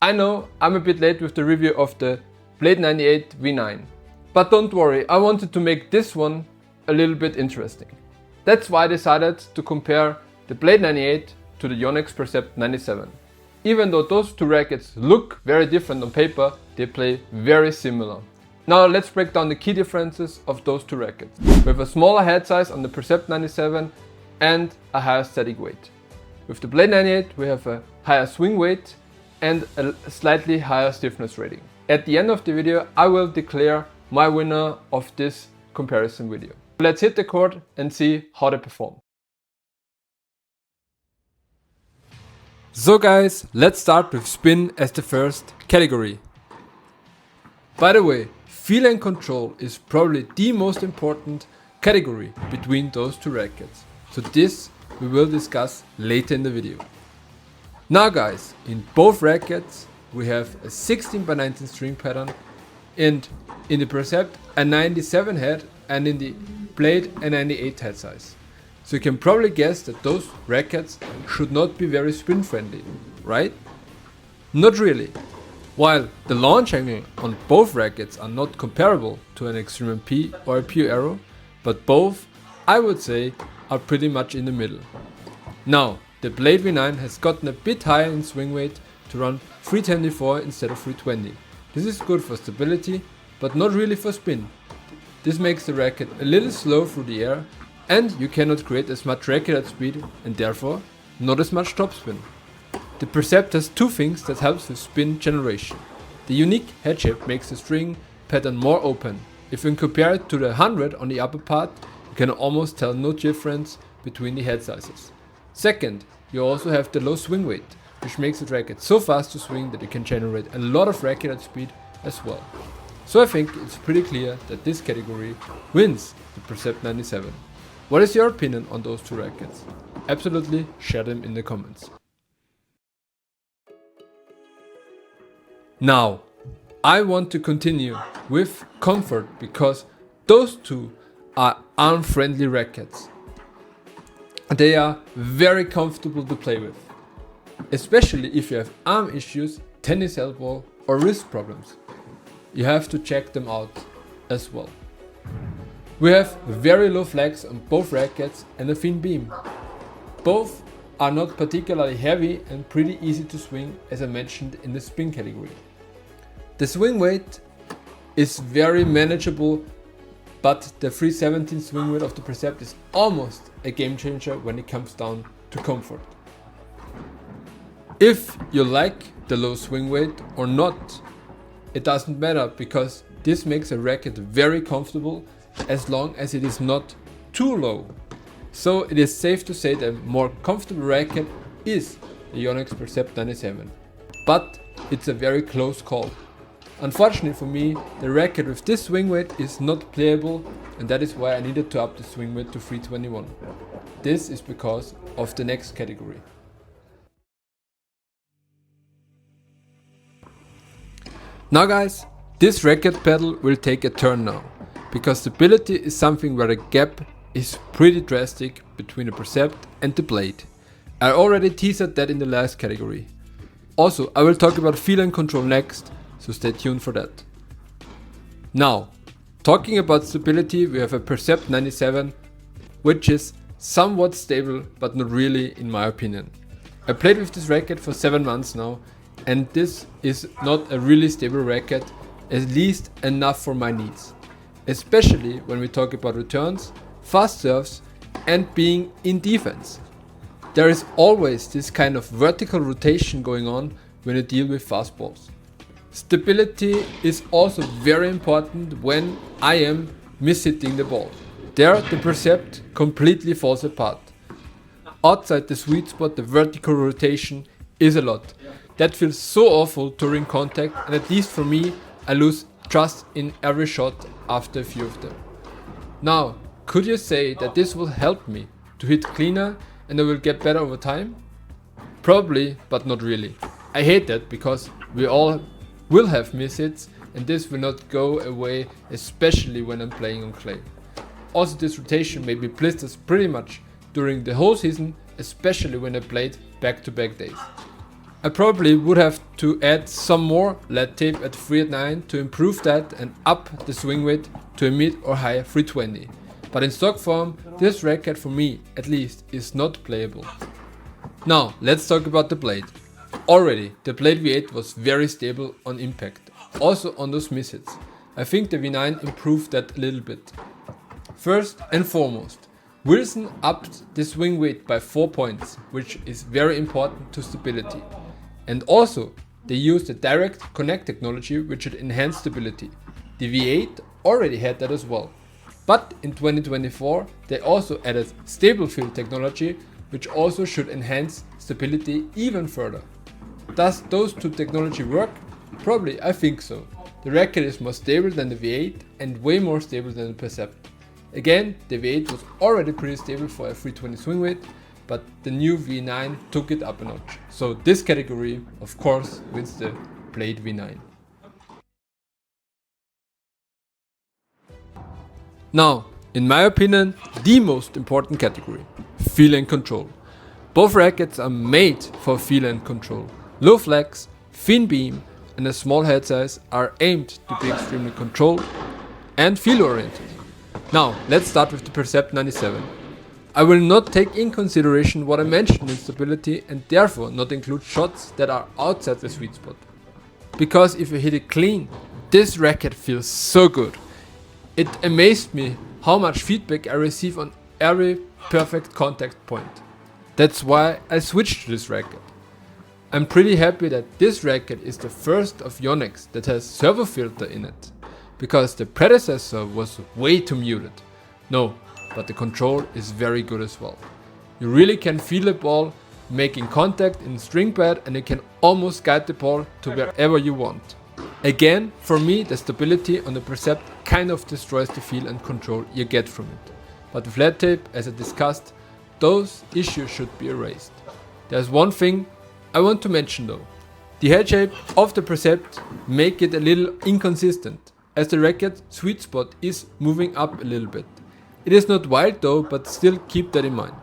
I know I'm a bit late with the review of the Blade 98 V9, but don't worry, I wanted to make this one a little bit interesting. That's why I decided to compare the Blade 98 to the Yonex Percept 97. Even though those two rackets look very different on paper, they play very similar. Now let's break down the key differences of those two rackets. We have a smaller head size on the Percept 97 and a higher static weight. With the Blade 98 we have a higher swing weight and a slightly higher stiffness rating. At the end of the video I will declare my winner of this comparison video. Let's hit the court and see how they perform. So guys, let's start with spin as the first category. By the way, feel and control is probably the most important category between those two rackets. So this we will discuss later in the video. Now guys, in both rackets we have a 16x19 string pattern, and in the Percept a 97 head and in the Blade a 98 head size. So you can probably guess that those rackets should not be very spin friendly, right? Not really. While the launch angle on both rackets are not comparable to an Extreme MP or a Pure Aero, but both, I would say, are pretty much in the middle. Now, the Blade V9 has gotten a bit higher in swing weight to run 324 instead of 320. This is good for stability, but not really for spin. This makes the racket a little slow through the air, and you cannot create as much racket at speed and therefore not as much topspin. The Percept has two things that helps with spin generation. The unique head shape makes the string pattern more open. If you compare it to the 100 on the upper part, you can almost tell no difference between the head sizes. Second, you also have the low swing weight, which makes the racket so fast to swing that you can generate a lot of racket at speed as well. So I think it's pretty clear that this category wins the Percept 97. What is your opinion on those two rackets? Absolutely share them in the comments. Now, I want to continue with comfort because those two are arm-friendly rackets. They are very comfortable to play with, especially if you have arm issues, tennis elbow or wrist problems. You have to check them out as well. We have very low flags on both rackets and a thin beam. Both are not particularly heavy and pretty easy to swing, as I mentioned in the spin category. The swing weight is very manageable, but the 317 swing weight of the Percept is almost a game changer when it comes down to comfort. If you like the low swing weight or not, it doesn't matter, because this makes a racket very comfortable as long as it is not too low. So it is safe to say that a more comfortable racket is the Yonex Percept 97. But it's a very close call. Unfortunately for me, the racket with this swing weight is not playable, and that is why I needed to up the swing weight to 321. This is because of the next category. Now guys, this racket pedal will take a turn now, because stability is something where the gap is pretty drastic between the Percept and the Blade. I already teased that in the last category. Also, I will talk about feel and control next, so stay tuned for that. Now, talking about stability, we have a Percept 97, which is somewhat stable, but not really in my opinion. I played with this racket for 7 months now, and this is not a really stable racket, at least enough for my needs. Especially when we talk about returns, fast serves and being in defense. There is always this kind of vertical rotation going on when you deal with fast balls. Stability is also very important when I am mishitting the ball. There the Percept completely falls apart. Outside the sweet spot, the vertical rotation is a lot. That feels so awful during contact, and at least for me, I lose trust in every shot after a few of them. Now, could you say that this will help me to hit cleaner and I will get better over time? Probably, but not really. I hate that because we all will have mishits, and this will not go away, especially when I'm playing on clay. Also, this rotation made me blisters pretty much during the whole season, especially when I played back-to-back days. I probably would have to add some more lead tape at 3 at 9 to improve that and up the swing weight to a mid or high 320. But in stock form, this racket for me at least is not playable. Now let's talk about the blade. Already the Blade V8 was very stable on impact, also on those mishits. I think the V9 improved that a little bit. First and foremost, Wilson upped the swing weight by 4 points, which is very important to stability. And also, they used the direct connect technology, which should enhance stability. The V8 already had that as well. But in 2024, they also added stable field technology, which also should enhance stability even further. Does those two technology work? Probably, I think so. The racket is more stable than the V8 and way more stable than the Percept. Again, the V8 was already pretty stable for a 320 swing weight, but the new V9 took it up a notch. So this category, of course, wins the Blade V9. Now, in my opinion, the most important category, feel and control. Both rackets are made for feel and control. Low flex, thin beam and a small head size are aimed to be extremely controlled and feel oriented. Now, let's start with the Percept 97. I will not take in consideration what I mentioned in stability and therefore not include shots that are outside the sweet spot. Because if you hit it clean, this racket feels so good. It amazed me how much feedback I receive on every perfect contact point. That's why I switched to this racket. I'm pretty happy that this racket is the first of Yonex that has servo filter in it, because the predecessor was way too muted. No, but the control is very good as well. You really can feel the ball making contact in string pad and you can almost guide the ball to wherever you want. Again, for me the stability on the Percept kind of destroys the feel and control you get from it. But with lead tape, as I discussed, those issues should be erased. There's one thing I want to mention though. The head shape of the Percept make it a little inconsistent, as the racket sweet spot is moving up a little bit. It is not wild though, but still keep that in mind.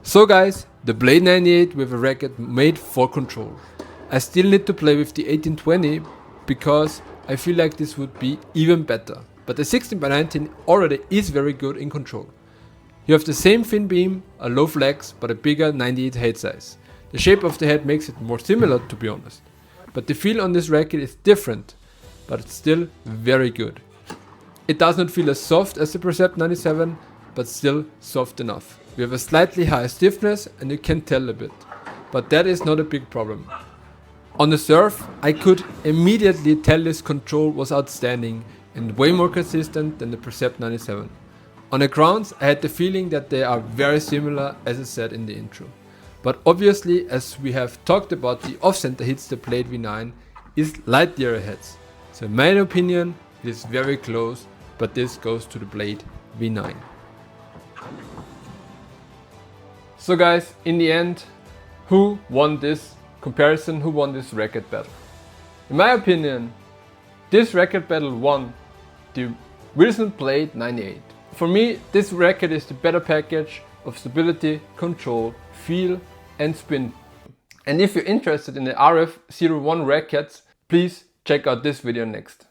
So guys, the Blade 98 with a racket made for control. I still need to play with the 1820 because I feel like this would be even better. But the 16x19 already is very good in control. You have the same thin beam, a low flex, but a bigger 98 head size. The shape of the head makes it more similar, to be honest. But the feel on this racket is different, but it's still very good. It does not feel as soft as the Percept 97, but still soft enough. We have a slightly higher stiffness and you can tell a bit, but that is not a big problem. On the serve, I could immediately tell this control was outstanding and way more consistent than the Percept 97. On the grounds, I had the feeling that they are very similar, as I said in the intro. But obviously, as we have talked about, the off-center hits the Blade V9 is light year ahead. So in my opinion, it is very close, but this goes to the Blade V9. So guys, in the end, who won this comparison, who won this racket battle? In my opinion, this racket battle won the Wilson Blade 98. For me, this racket is the better package of stability, control, feel and spin. And if you're interested in the RF01 rackets, please check out this video next.